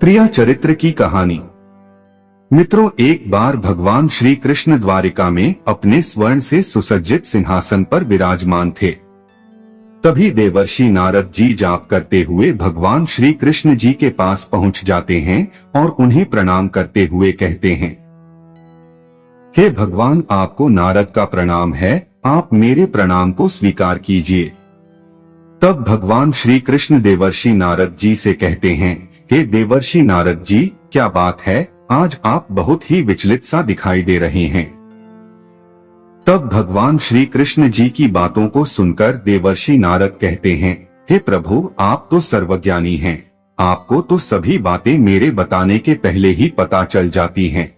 त्रिया चरित्र की कहानी। मित्रों, एक बार भगवान श्री कृष्ण द्वारिका में अपने स्वर्ण से सुसज्जित सिंहासन पर विराजमान थे। तभी देवर्षि नारद जी जाप करते हुए भगवान श्री कृष्ण जी के पास पहुंच जाते हैं और उन्हें प्रणाम करते हुए कहते हैं, हे भगवान, आपको नारद का प्रणाम है, आप मेरे प्रणाम को स्वीकार कीजिए। तब भगवान श्री कृष्ण देवर्षि नारद जी से कहते हैं, हे देवर्षि नारद जी, क्या बात है, आज आप बहुत ही विचलित सा दिखाई दे रहे हैं। तब भगवान श्री कृष्ण जी की बातों को सुनकर देवर्षि नारद कहते हैं, हे प्रभु, आप तो सर्वज्ञानी हैं, आपको तो सभी बातें मेरे बताने के पहले ही पता चल जाती हैं।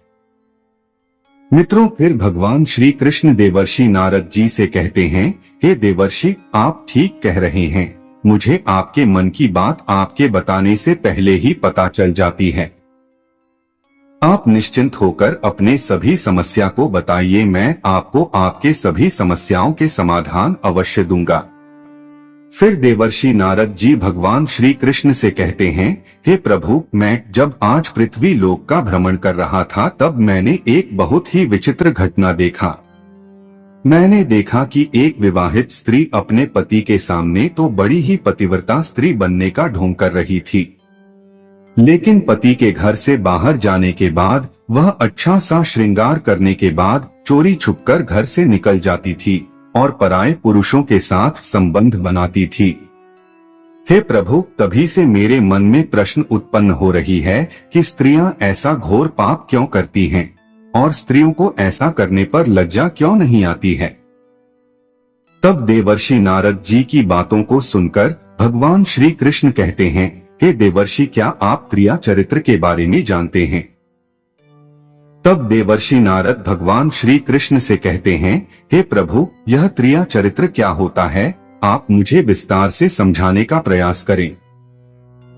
मित्रों, फिर भगवान श्री कृष्ण देवर्षि नारद जी से कहते हैं, हे देवर्षि, आप ठीक कह रहे हैं, मुझे आपके मन की बात आपके बताने से पहले ही पता चल जाती है। आप निश्चिंत होकर अपने सभी समस्या को बताइए, मैं आपको आपके सभी समस्याओं के समाधान अवश्य दूंगा। फिर देवर्षि नारद जी भगवान श्री कृष्ण से कहते हैं, हे प्रभु, मैं जब आज पृथ्वी लोक का भ्रमण कर रहा था तब मैंने एक बहुत ही विचित्र घटना देखा। मैंने देखा कि एक विवाहित स्त्री अपने पति के सामने तो बड़ी ही पतिव्रता स्त्री बनने का ढोंग कर रही थी, लेकिन पति के घर से बाहर जाने के बाद वह अच्छा सा श्रृंगार करने के बाद चोरी छुपकर घर से निकल जाती थी और पराये पुरुषों के साथ संबंध बनाती थी। हे प्रभु, तभी से मेरे मन में प्रश्न उत्पन्न हो रही है कि स्त्रियां ऐसा घोर पाप क्यों करती हैं और स्त्रियों को ऐसा करने पर लज्जा क्यों नहीं आती है। तब देवर्षि नारद जी की बातों को सुनकर भगवान श्री कृष्ण कहते हैं, हे देवर्षि, क्या आप त्रिया चरित्र के बारे में जानते हैं? तब देवर्षि नारद भगवान श्री कृष्ण से कहते हैं, हे प्रभु, यह त्रिया चरित्र क्या होता है, आप मुझे विस्तार से समझाने का प्रयास करें।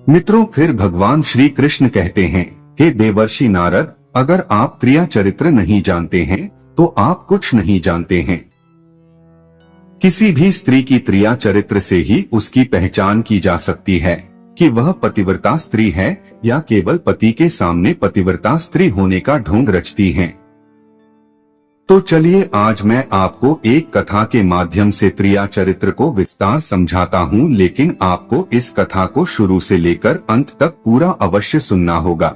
मित्रों, फिर भगवान श्री कृष्ण कहते हैं, हे देवर्षि नारद, अगर आप त्रिया चरित्र नहीं जानते हैं तो आप कुछ नहीं जानते हैं। किसी भी स्त्री की त्रिया चरित्र से ही उसकी पहचान की जा सकती है कि वह पतिव्रता स्त्री है या केवल पति के सामने पतिव्रता स्त्री होने का ढोंग रचती है। तो चलिए, आज मैं आपको एक कथा के माध्यम से त्रिया चरित्र को विस्तार समझाता हूँ, लेकिन आपको इस कथा को शुरू से लेकर अंत तक पूरा अवश्य सुनना होगा।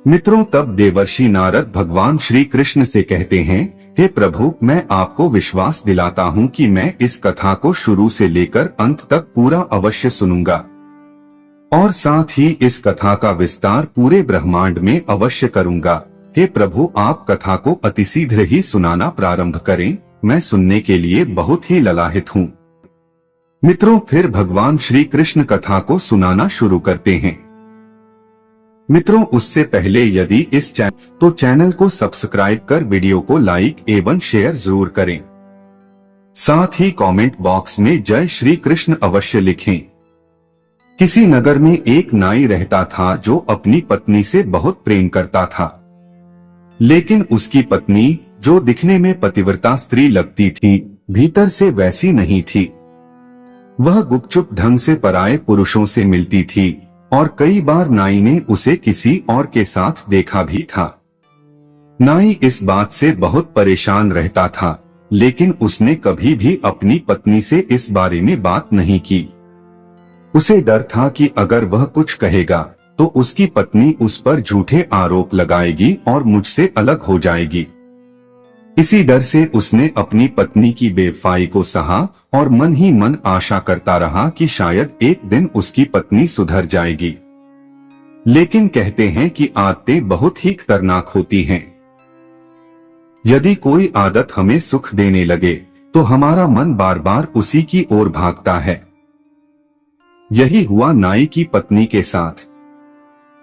मित्रों, तब देवर्षि नारद भगवान श्री कृष्ण से कहते हैं, हे प्रभु, मैं आपको विश्वास दिलाता हूँ कि मैं इस कथा को शुरू से लेकर अंत तक पूरा अवश्य सुनूंगा और साथ ही इस कथा का विस्तार पूरे ब्रह्मांड में अवश्य करूंगा। हे प्रभु, आप कथा को अतिशीघ्र ही सुनाना प्रारंभ करें, मैं सुनने के लिए बहुत ही ललाहित हूँ। मित्रों, फिर भगवान श्री कृष्ण कथा को सुनाना शुरू करते हैं। मित्रों, उससे पहले यदि इस चैनल को सब्सक्राइब कर वीडियो को लाइक एवं शेयर जरूर करें। साथ ही कमेंट बॉक्स में जय श्री कृष्ण अवश्य लिखें। किसी नगर में एक नाई रहता था जो अपनी पत्नी से बहुत प्रेम करता था, लेकिन उसकी पत्नी, जो दिखने में पतिव्रता स्त्री लगती थी, भीतर से वैसी नहीं थी। वह गुपचुप ढंग से पराये पुरुषों से मिलती थी और कई बार नाई ने उसे किसी और के साथ देखा भी था। नाई इस बात से बहुत परेशान रहता था, लेकिन उसने कभी भी अपनी पत्नी से इस बारे में बात नहीं की। उसे डर था कि अगर वह कुछ कहेगा तो उसकी पत्नी उस पर झूठे आरोप लगाएगी और मुझसे अलग हो जाएगी। इसी डर से उसने अपनी पत्नी की बेवफाई को सहा और मन ही मन आशा करता रहा कि शायद एक दिन उसकी पत्नी सुधर जाएगी। लेकिन कहते हैं कि आदतें बहुत ही खतरनाक होती हैं। यदि कोई आदत हमें सुख देने लगे तो हमारा मन बार बार उसी की ओर भागता है। यही हुआ नाई की पत्नी के साथ।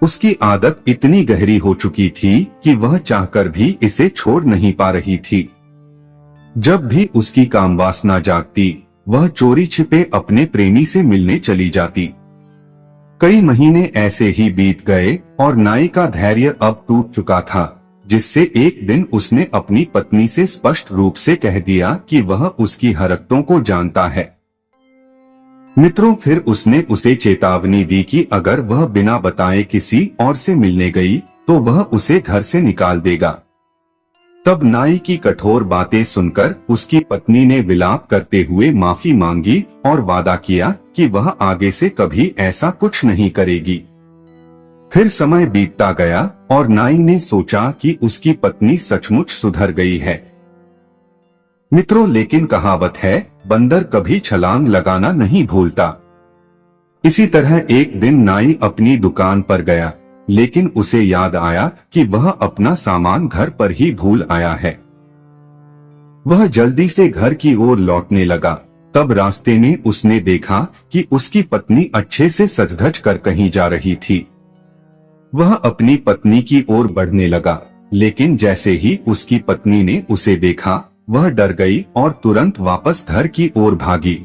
उसकी आदत इतनी गहरी हो चुकी थी कि वह चाहकर भी इसे छोड़ नहीं पा रही थी। जब भी उसकी काम वासना जागती, वह चोरी छिपे अपने प्रेमी से मिलने चली जाती। कई महीने ऐसे ही बीत गए और नाई का धैर्य अब टूट चुका था, जिससे एक दिन उसने अपनी पत्नी से स्पष्ट रूप से कह दिया कि वह उसकी हरकतों को जानता है। मित्रों, फिर उसने उसे चेतावनी दी कि अगर वह बिना बताए किसी और से मिलने गई तो वह उसे घर से निकाल देगा। तब नाई की कठोर बातें सुनकर उसकी पत्नी ने विलाप करते हुए माफी मांगी और वादा किया कि वह आगे से कभी ऐसा कुछ नहीं करेगी। फिर समय बीतता गया और नाई ने सोचा कि उसकी पत्नी सचमुच सुधर गई है। मित्रों, लेकिन कहावत है, बंदर कभी छलांग लगाना नहीं भूलता। इसी तरह एक दिन नाई अपनी दुकान पर गया, लेकिन उसे याद आया कि वह अपना सामान घर पर ही भूल आया है। वह जल्दी से घर की ओर लौटने लगा। तब रास्ते में उसने देखा कि उसकी पत्नी अच्छे से सज-धज कर कहीं जा रही थी। वह अपनी पत्नी की ओर बढ़ने लगा, लेकिन जैसे ही उसकी पत्नी ने उसे देखा, वह डर गई और तुरंत वापस घर की ओर भागी।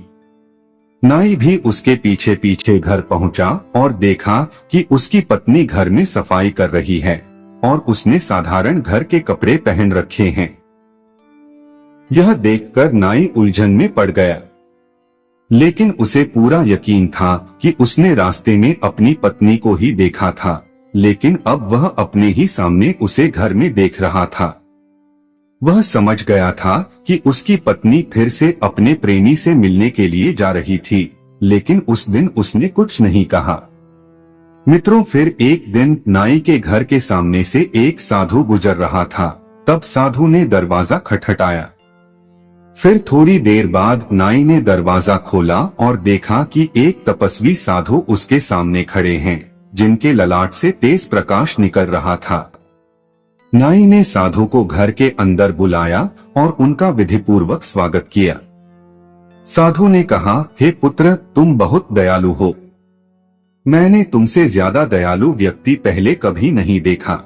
नाई भी उसके पीछे पीछे घर पहुंचा और देखा कि उसकी पत्नी घर में सफाई कर रही है और उसने साधारण घर के कपड़े पहन रखे हैं। यह देखकर नाई उलझन में पड़ गया, लेकिन उसे पूरा यकीन था कि उसने रास्ते में अपनी पत्नी को ही देखा था, लेकिन अब वह अपने ही सामने उसे घर में देख रहा था। वह समझ गया था कि उसकी पत्नी फिर से अपने प्रेमी से मिलने के लिए जा रही थी, लेकिन उस दिन उसने कुछ नहीं कहा। मित्रों, फिर एक दिन नाई के घर के सामने से एक साधु गुजर रहा था। तब साधु ने दरवाजा खटखटाया। फिर थोड़ी देर बाद नाई ने दरवाजा खोला और देखा कि एक तपस्वी साधु उसके सामने खड़े हैं, जिनके ललाट से तेज प्रकाश निकल रहा था। नाई ने साधु को घर के अंदर बुलाया और उनका विधिपूर्वक स्वागत किया। साधु ने कहा, हे पुत्र, तुम बहुत दयालु हो। मैंने तुमसे ज्यादा दयालु व्यक्ति पहले कभी नहीं देखा।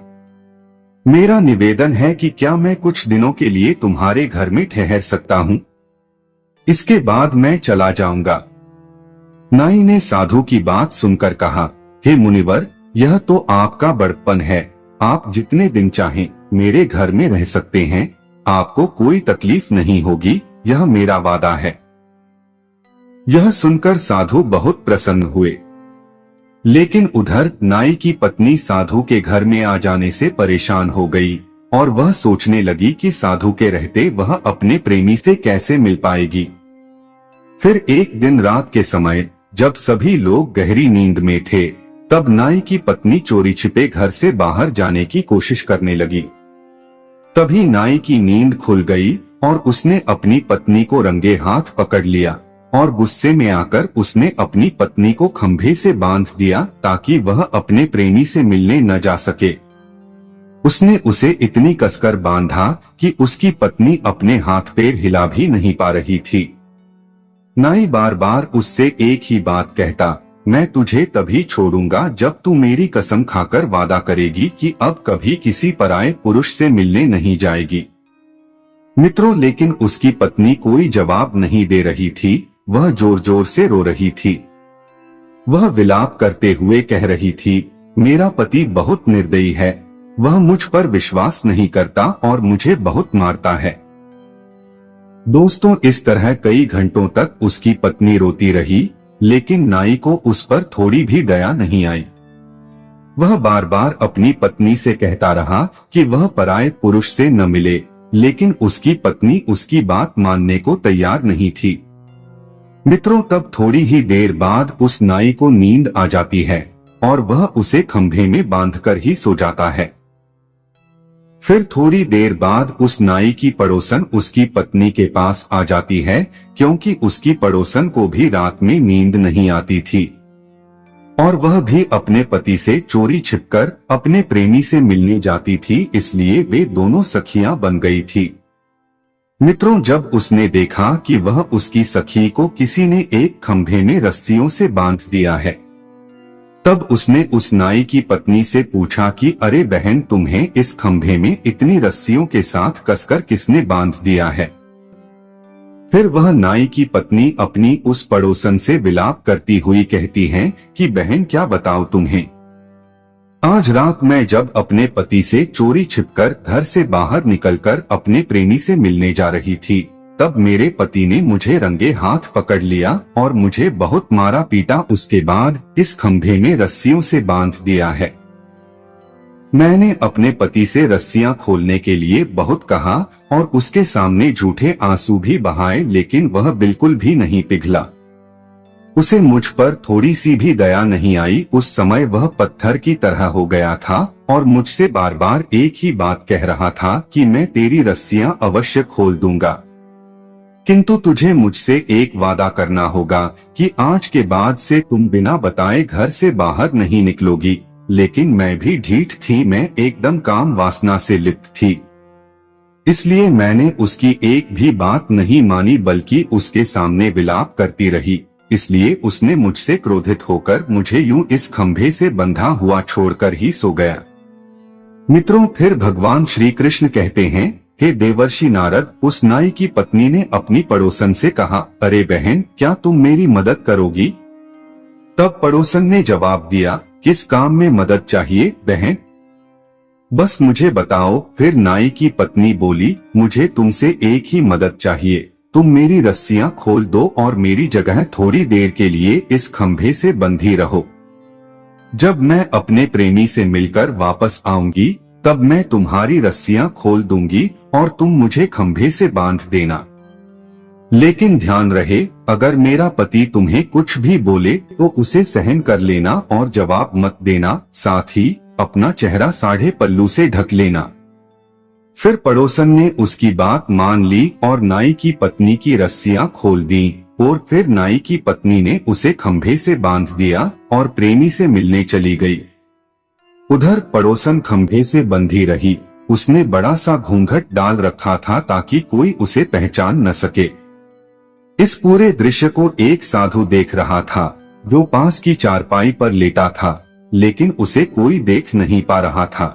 मेरा निवेदन है कि क्या मैं कुछ दिनों के लिए तुम्हारे घर में ठहर सकता हूँ? इसके बाद मैं चला जाऊंगा। नाई ने साधु की बात सुनकर कहा, हे मुनिवर, यह तो आपका बड़प्पन है। आप जितने दिन चाहें मेरे घर में रह सकते हैं। आपको कोई तकलीफ नहीं होगी, यह मेरा वादा है। यह सुनकर साधु बहुत प्रसन्न हुए, लेकिन उधर नाई की पत्नी साधु के घर में आ जाने से परेशान हो गई और वह सोचने लगी कि साधु के रहते वह अपने प्रेमी से कैसे मिल पाएगी। फिर एक दिन रात के समय जब सभी लोग गहरी नींद में थे, तब नाई की पत्नी चोरी छिपे घर से बाहर जाने की कोशिश करने लगी। तभी नाई की नींद खुल गई और उसने अपनी पत्नी को रंगे हाथ पकड़ लिया और गुस्से में आकर उसने अपनी पत्नी को खंभे से बांध दिया ताकि वह अपने प्रेमी से मिलने न जा सके। उसने उसे इतनी कसकर बांधा कि उसकी पत्नी अपने हाथ पैर हिला भी नहीं पा रही थी। नाई बार बार उससे एक ही बात कहता, मैं तुझे तभी छोड़ूंगा जब तू मेरी कसम खाकर वादा करेगी कि अब कभी किसी पराये पुरुष से मिलने नहीं जाएगी। मित्रों, लेकिन उसकी पत्नी कोई जवाब नहीं दे रही थी। वह जोर जोर से रो रही थी। वह विलाप करते हुए कह रही थी, मेरा पति बहुत निर्दयी है। वह मुझ पर विश्वास नहीं करता और मुझे बहुत मारता है। दोस्तों, इस तरह कई घंटों तक उसकी पत्नी रोती रही, लेकिन नाई को उस पर थोड़ी भी दया नहीं आई। वह बार बार अपनी पत्नी से कहता रहा कि वह पराये पुरुष से न मिले, लेकिन उसकी पत्नी उसकी बात मानने को तैयार नहीं थी। मित्रों, तब थोड़ी ही देर बाद उस नाई को नींद आ जाती है और वह उसे खंभे में बांधकर ही सो जाता है। फिर थोड़ी देर बाद उस नाई की पड़ोसन उसकी पत्नी के पास आ जाती है, क्योंकि उसकी पड़ोसन को भी रात में नींद नहीं आती थी और वह भी अपने पति से चोरी छिपकर अपने प्रेमी से मिलने जाती थी, इसलिए वे दोनों सखियां बन गई थी। मित्रों, जब उसने देखा कि वह उसकी सखी को किसी ने एक खंभे में रस्सियों से बांध दिया है, तब उसने उस नाई की पत्नी से पूछा कि अरे बहन, तुम्हें इस खंभे में इतनी रस्सियों के साथ कसकर किसने बांध दिया है? फिर वह नाई की पत्नी अपनी उस पड़ोसन से विलाप करती हुई कहती है कि बहन, क्या बताओ तुम्हें, आज रात मैं जब अपने पति से चोरी छिपकर घर से बाहर निकलकर अपने प्रेमी से मिलने जा रही थी, तब मेरे पति ने मुझे रंगे हाथ पकड़ लिया और मुझे बहुत मारा पीटा। उसके बाद इस खंभे में रस्सियों से बांध दिया है। मैंने अपने पति से रस्सियां खोलने के लिए बहुत कहा और उसके सामने झूठे आंसू भी बहाए, लेकिन वह बिल्कुल भी नहीं पिघला। उसे मुझ पर थोड़ी सी भी दया नहीं आई। उस समय वह पत्थर की तरह हो गया था और मुझसे बार बार एक ही बात कह रहा था कि मैं तेरी रस्सियां अवश्य खोल दूंगा, किंतु तुझे मुझसे एक वादा करना होगा कि आज के बाद से तुम बिना बताए घर से बाहर नहीं निकलोगी। लेकिन मैं भी ढीठ थी, मैं एकदम काम वासना से लिप्त थी, इसलिए मैंने उसकी एक भी बात नहीं मानी, बल्कि उसके सामने विलाप करती रही। इसलिए उसने मुझसे क्रोधित होकर मुझे यूं इस खंभे से बंधा हुआ छोड़कर ही सो गया। मित्रों, फिर भगवान श्री कृष्ण कहते हैं, हे देवर्षि नारद, उस नाई की पत्नी ने अपनी पड़ोसन से कहा, अरे बहन, क्या तुम मेरी मदद करोगी? तब पड़ोसन ने जवाब दिया, किस काम में मदद चाहिए बहन? बस मुझे बताओ। फिर नाई की पत्नी बोली, मुझे तुमसे एक ही मदद चाहिए, तुम मेरी रस्सियां खोल दो और मेरी जगह थोड़ी देर के लिए इस खंभे से बंधी रहो। जब मैं अपने प्रेमी से मिलकर वापस आऊंगी, तब मैं तुम्हारी रस्सियां खोल दूंगी और तुम मुझे खंभे से बांध देना। लेकिन ध्यान रहे, अगर मेरा पति तुम्हें कुछ भी बोले तो उसे सहन कर लेना और जवाब मत देना, साथ ही अपना चेहरा साढ़े पल्लू से ढक लेना। फिर पड़ोसन ने उसकी बात मान ली और नाई की पत्नी की रस्सियां खोल दी और फिर नाई की पत्नी ने उसे खंभे से बांध दिया और प्रेमी से मिलने चली गई। उधर पड़ोसन खंभे से बंधी रही। उसने बड़ा सा घूंघट डाल रखा था ताकि कोई उसे पहचान न सके। इस पूरे दृश्य को एक साधु देख रहा था, जो पास की चारपाई पर लेटा था, लेकिन उसे कोई देख नहीं पा रहा था।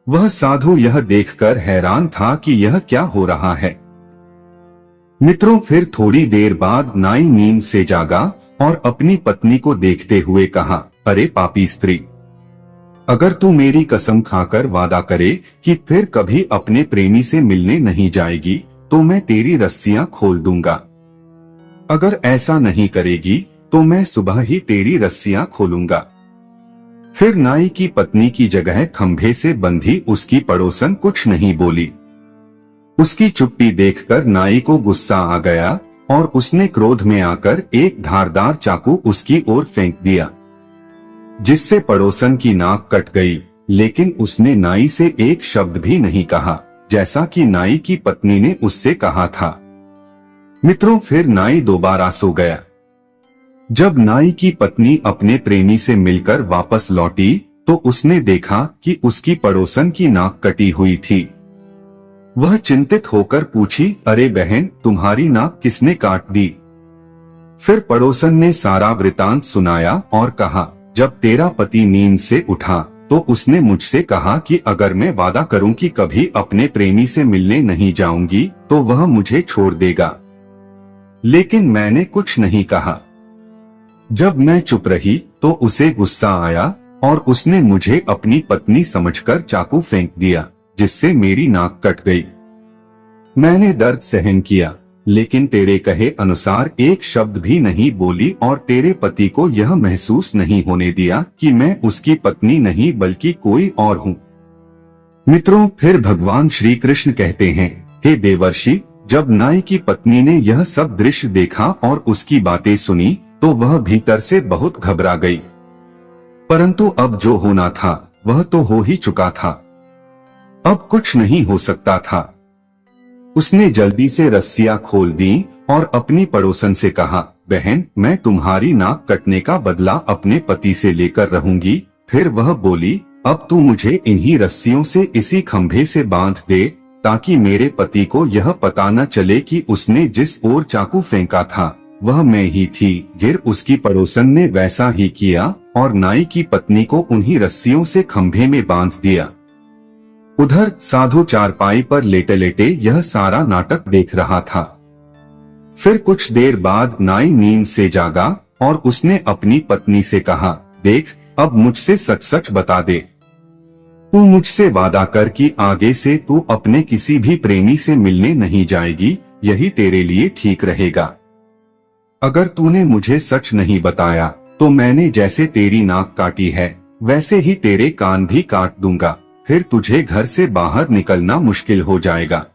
वह साधु यह देखकर हैरान था कि यह क्या हो रहा है। मित्रों, फिर थोड़ी देर बाद नाई नींद से जागा और अपनी पत्नी को देखते हुए कहा, अरे पापी स्त्री, अगर तू मेरी कसम खाकर वादा करे कि फिर कभी अपने प्रेमी से मिलने नहीं जाएगी, तो मैं तेरी रस्सियां खोल दूंगा। अगर ऐसा नहीं करेगी तो मैं सुबह ही तेरी रस्सियां खोलूंगा। फिर नाई की पत्नी की जगह खंभे से बंधी उसकी पड़ोसन कुछ नहीं बोली। उसकी चुप्पी देखकर नाई को गुस्सा आ गया और उसने क्रोध में आकर एक धारदार चाकू उसकी ओर फेंक दिया, जिससे पड़ोसन की नाक कट गई। लेकिन उसने नाई से एक शब्द भी नहीं कहा, जैसा कि नाई की पत्नी ने उससे कहा था। मित्रों, फिर नाई दोबारा सो गया। जब नाई की पत्नी अपने प्रेमी से मिलकर वापस लौटी तो उसने देखा कि उसकी पड़ोसन की नाक कटी हुई थी। वह चिंतित होकर पूछी, अरे बहन, तुम्हारी नाक किसने काट दी? फिर पड़ोसन ने सारा वृतांत सुनाया और कहा, जब तेरा पति नींद से उठा तो उसने मुझसे कहा कि अगर मैं वादा करूं कि कभी अपने प्रेमी से मिलने नहीं जाऊंगी तो वह मुझे छोड़ देगा। लेकिन मैंने कुछ नहीं कहा। जब मैं चुप रही तो उसे गुस्सा आया और उसने मुझे अपनी पत्नी समझकर चाकू फेंक दिया, जिससे मेरी नाक कट गई। मैंने दर्द सहन किया, लेकिन तेरे कहे अनुसार एक शब्द भी नहीं बोली और तेरे पति को यह महसूस नहीं होने दिया कि मैं उसकी पत्नी नहीं बल्कि कोई और हूँ। मित्रों, फिर भगवान श्री कृष्ण कहते हैं, हे देवर्षि, जब नाई की पत्नी ने यह सब दृश्य देखा और उसकी बातें सुनी तो वह भीतर से बहुत घबरा गई। परंतु अब जो होना था वह तो हो ही चुका था, अब कुछ नहीं हो सकता था। उसने जल्दी से रस्सियां खोल दी और अपनी पड़ोसन से कहा, बहन, मैं तुम्हारी नाक कटने का बदला अपने पति से लेकर रहूंगी। फिर वह बोली, अब तू मुझे इन्हीं रस्सियों से इसी खंभे से बांध दे, ताकि मेरे पति को यह पता न चले कि उसने जिस ओर चाकू फेंका था वह मैं ही थी। गिर उसकी पड़ोसन ने वैसा ही किया और नाई की पत्नी को उन्हीं रस्सियों से खंभे में बांध दिया। उधर साधु चारपाई पर लेटे लेटे यह सारा नाटक देख रहा था। फिर कुछ देर बाद नाई नींद से जागा और उसने अपनी पत्नी से कहा, देख, अब मुझसे सच सच बता दे, तू मुझसे वादा कर कि आगे से तू अपने किसी भी प्रेमी से मिलने नहीं जाएगी, यही तेरे लिए ठीक रहेगा। अगर तूने मुझे सच नहीं बताया तो मैंने जैसे तेरी नाक काटी है वैसे ही तेरे कान भी काट दूंगा, फिर तुझे घर से बाहर निकलना मुश्किल हो जाएगा।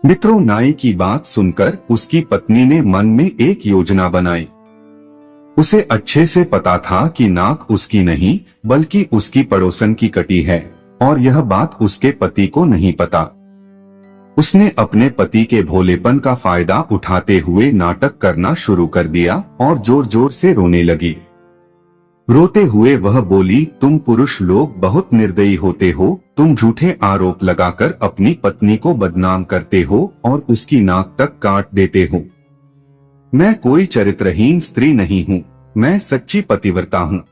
मित्रों, नाई की बात सुनकर उसकी पत्नी ने मन में एक योजना बनाई। उसे अच्छे से पता था कि नाक उसकी नहीं बल्कि उसकी पड़ोसन की कटी है और यह बात उसके पति को नहीं पता। उसने अपने पति के भोलेपन का फायदा उठाते हुए नाटक करना शुरू कर दिया और जोर जोर से रोने लगी। रोते हुए वह बोली, तुम पुरुष लोग बहुत निर्दयी होते हो, तुम झूठे आरोप लगाकर अपनी पत्नी को बदनाम करते हो और उसकी नाक तक काट देते हो। मैं कोई चरित्रहीन स्त्री नहीं हूँ, मैं सच्ची पतिव्रता हूँ।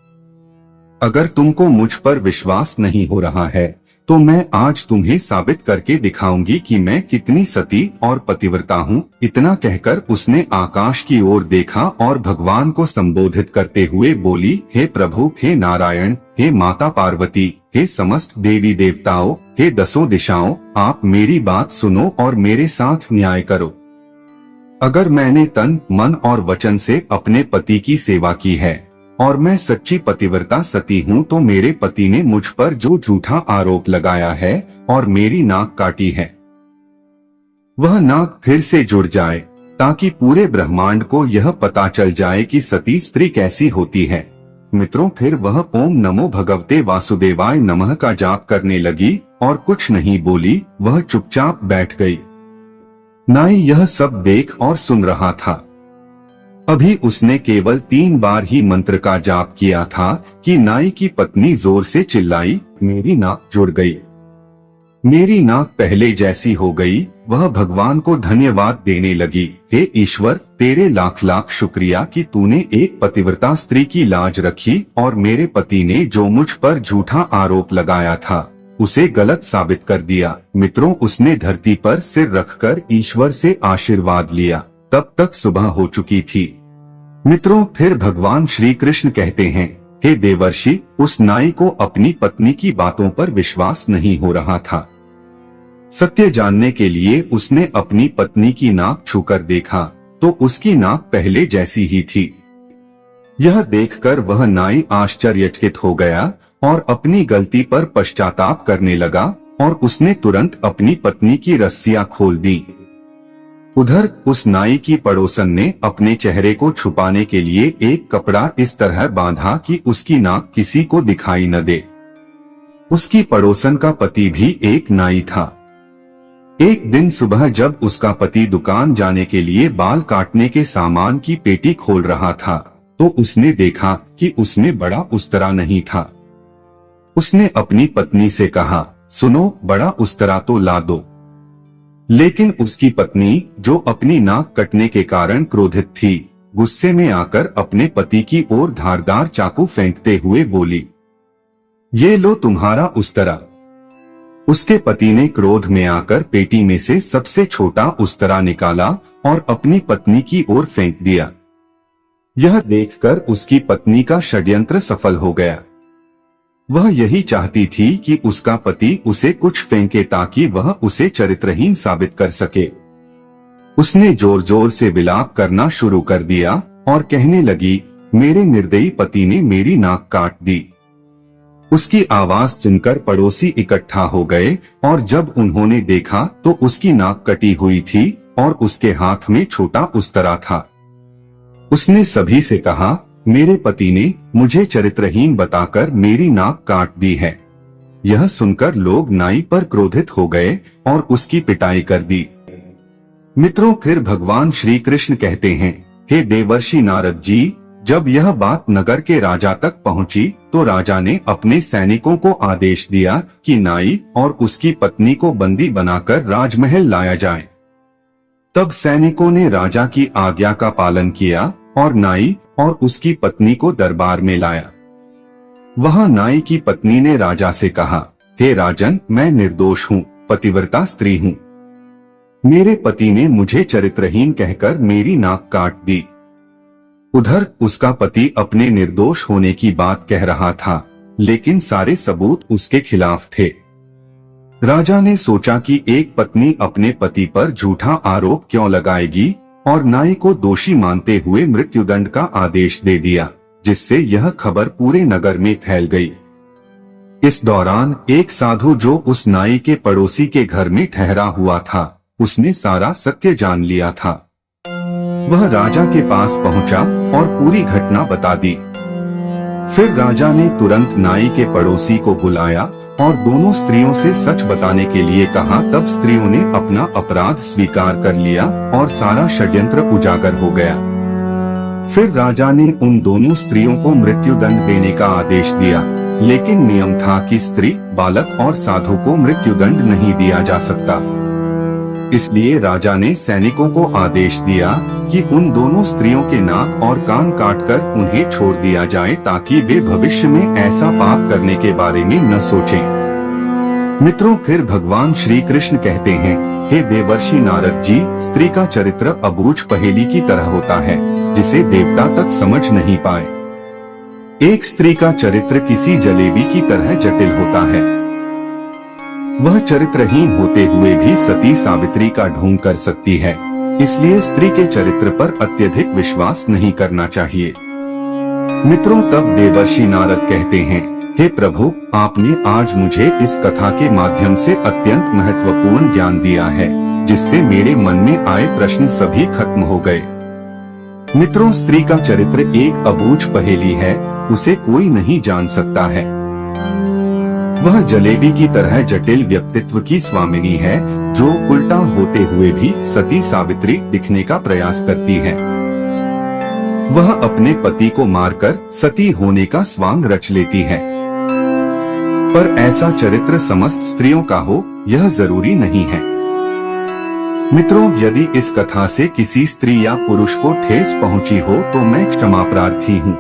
अगर तुमको मुझ पर विश्वास नहीं हो रहा है तो मैं आज तुम्हें साबित करके दिखाऊंगी कि मैं कितनी सती और पतिव्रता हूँ। इतना कहकर उसने आकाश की ओर देखा और भगवान को संबोधित करते हुए बोली, हे प्रभु, हे नारायण, हे माता पार्वती, हे समस्त देवी देवताओं, हे दसों दिशाओं, आप मेरी बात सुनो और मेरे साथ न्याय करो। अगर मैंने तन, मन और वचन से अपने पति की सेवा की है और मैं सच्ची पतिव्रता सती हूँ तो मेरे पति ने मुझ पर जो झूठा आरोप लगाया है और मेरी नाक काटी है वह नाक फिर से जुड़ जाए ताकि पूरे ब्रह्मांड को यह पता चल जाए कि सती स्त्री कैसी होती है। मित्रों, फिर वह ओम नमो भगवते वासुदेवाय नमः का जाप करने लगी और कुछ नहीं बोली, वह चुपचाप बैठ गई। नाई यह सब देख और सुन रहा था। अभी उसने केवल 3 बार ही मंत्र का जाप किया था कि नाई की पत्नी जोर से चिल्लाई, मेरी नाक जुड़ गई, मेरी नाक पहले जैसी हो गई। वह भगवान को धन्यवाद देने लगी, हे ईश्वर, तेरे लाख लाख शुक्रिया कि तूने एक पतिव्रता स्त्री की लाज रखी और मेरे पति ने जो मुझ पर झूठा आरोप लगाया था उसे गलत साबित कर दिया। मित्रों, उसने धरती पर सिर रखकर ईश्वर से आशीर्वाद लिया। तब तक सुबह हो चुकी थी। मित्रों, फिर भगवान श्री कृष्ण कहते हैं, हे देवर्षि, उस नाई को अपनी पत्नी की बातों पर विश्वास नहीं हो रहा था। सत्य जानने के लिए उसने अपनी पत्नी की नाक छूकर देखा तो उसकी नाक पहले जैसी ही थी। यह देखकर वह नाई आश्चर्यचकित हो गया और अपनी गलती पर पश्चाताप करने लगा और उसने तुरंत अपनी पत्नी की रस्सियां खोल दी। उधर उस नाई की पड़ोसन ने अपने चेहरे को छुपाने के लिए एक कपड़ा इस तरह बांधा कि उसकी नाक किसी को दिखाई न दे। उसकी पड़ोसन का पति भी एक नाई था। एक दिन सुबह जब उसका पति दुकान जाने के लिए बाल काटने के सामान की पेटी खोल रहा था तो उसने देखा कि उसमें बड़ा उस्तरा नहीं था। उसने अपनी पत्नी से कहा, सुनो, बड़ा उस्तरा तो ला दो। लेकिन उसकी पत्नी, जो अपनी नाक कटने के कारण क्रोधित थी, गुस्से में आकर अपने पति की ओर धारदार चाकू फेंकते हुए बोली, ये लो तुम्हारा उस्तरा। उसके पति ने क्रोध में आकर पेटी में से सबसे छोटा उस्तरा निकाला और अपनी पत्नी की ओर फेंक दिया। यह देखकर उसकी पत्नी का षड्यंत्र सफल हो गया। वह यही चाहती थी कि उसका पति उसे कुछ फेंके ताकि वह उसे चरित्रहीन साबित कर सके। उसने जोर जोर से विलाप करना शुरू कर दिया और कहने लगी, मेरे निर्दयी पति ने मेरी नाक काट दी। उसकी आवाज सुनकर पड़ोसी इकट्ठा हो गए और जब उन्होंने देखा तो उसकी नाक कटी हुई थी और उसके हाथ में छोटा उस्तरा था। उसने सभी से कहा, मेरे पति ने मुझे चरित्रहीन बताकर मेरी नाक काट दी है। यह सुनकर लोग नाई पर क्रोधित हो गए और उसकी पिटाई कर दी। मित्रों, फिर भगवान श्री कृष्ण कहते हैं, हे देवर्षि नारद जी, जब यह बात नगर के राजा तक पहुंची तो राजा ने अपने सैनिकों को आदेश दिया कि नाई और उसकी पत्नी को बंदी बनाकर राजमहल लाया जाए। तब सैनिकों ने राजा की आज्ञा का पालन किया और नाई और उसकी पत्नी को दरबार में लाया। वहां नाई की पत्नी ने राजा से कहा, हे राजन, मैं निर्दोष हूँ, पतिव्रता स्त्री हूँ। मेरे पति ने मुझे चरित्रहीन कहकर मेरी नाक काट दी। उधर उसका पति अपने निर्दोष होने की बात कह रहा था, लेकिन सारे सबूत उसके खिलाफ थे। राजा ने सोचा कि एक पत्नी अपने पति पर झूठा आरोप क्यों लगाएगी और नाई को दोषी मानते हुए मृत्युदंड का आदेश दे दिया, जिससे यह खबर पूरे नगर में फैल गई। इस दौरान एक साधु जो उस नाई के पड़ोसी के घर में ठहरा हुआ था, उसने सारा सत्य जान लिया था। वह राजा के पास पहुंचा और पूरी घटना बता दी। फिर राजा ने तुरंत नाई के पड़ोसी को बुलाया और दोनों स्त्रियों से सच बताने के लिए कहा। तब स्त्रियों ने अपना अपराध स्वीकार कर लिया और सारा षड्यंत्र उजागर हो गया। फिर राजा ने उन दोनों स्त्रियों को मृत्युदंड देने का आदेश दिया, लेकिन नियम था कि स्त्री, बालक और साधु को मृत्युदंड नहीं दिया जा सकता। इसलिए राजा ने सैनिकों को आदेश दिया कि उन दोनों स्त्रियों के नाक और कान काटकर उन्हें छोड़ दिया जाए, ताकि वे भविष्य में ऐसा पाप करने के बारे में न सोचें। मित्रों, फिर भगवान श्री कृष्ण कहते हैं, हे देवर्षि नारद जी, स्त्री का चरित्र अबूझ पहेली की तरह होता है, जिसे देवता तक समझ नहीं पाए। एक स्त्री का चरित्र किसी जलेबी की तरह जटिल होता है। वह चरित्रहीन होते हुए भी सती सावित्री का ढोंग कर सकती है। इसलिए स्त्री के चरित्र पर अत्यधिक विश्वास नहीं करना चाहिए। मित्रों, तब देवर्षि नारद कहते हैं, हे प्रभु, आपने आज मुझे इस कथा के माध्यम से अत्यंत महत्वपूर्ण ज्ञान दिया है, जिससे मेरे मन में आए प्रश्न सभी खत्म हो गए। मित्रों, स्त्री का चरित्र एक अबूझ पहेली है, उसे कोई नहीं जान सकता है। वह जलेबी की तरह जटिल व्यक्तित्व की स्वामिनी है, जो उल्टा होते हुए भी सती सावित्री दिखने का प्रयास करती है। वह अपने पति को मारकर सती होने का स्वांग रच लेती है। पर ऐसा चरित्र समस्त स्त्रियों का हो, यह जरूरी नहीं है। मित्रों, यदि इस कथा से किसी स्त्री या पुरुष को ठेस पहुंची हो तो मैं क्षमा प्रार्थी हूँ।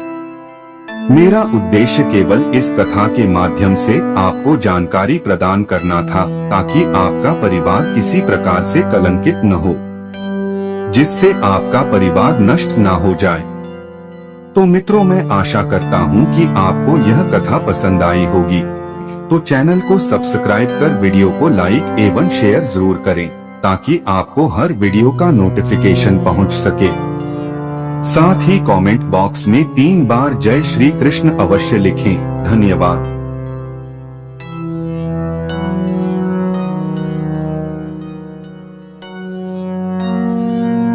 मेरा उद्देश्य केवल इस कथा के माध्यम से आपको जानकारी प्रदान करना था, ताकि आपका परिवार किसी प्रकार से कलंकित न हो, जिससे आपका परिवार नष्ट न हो जाए। तो मित्रों, मैं आशा करता हूँ कि आपको यह कथा पसंद आई होगी। तो चैनल को सब्सक्राइब कर वीडियो को लाइक एवं शेयर जरूर करें, ताकि आपको हर वीडियो का नोटिफिकेशन पहुँच सके। साथ ही कमेंट बॉक्स में 3 बार जय श्री कृष्ण अवश्य लिखें। धन्यवाद।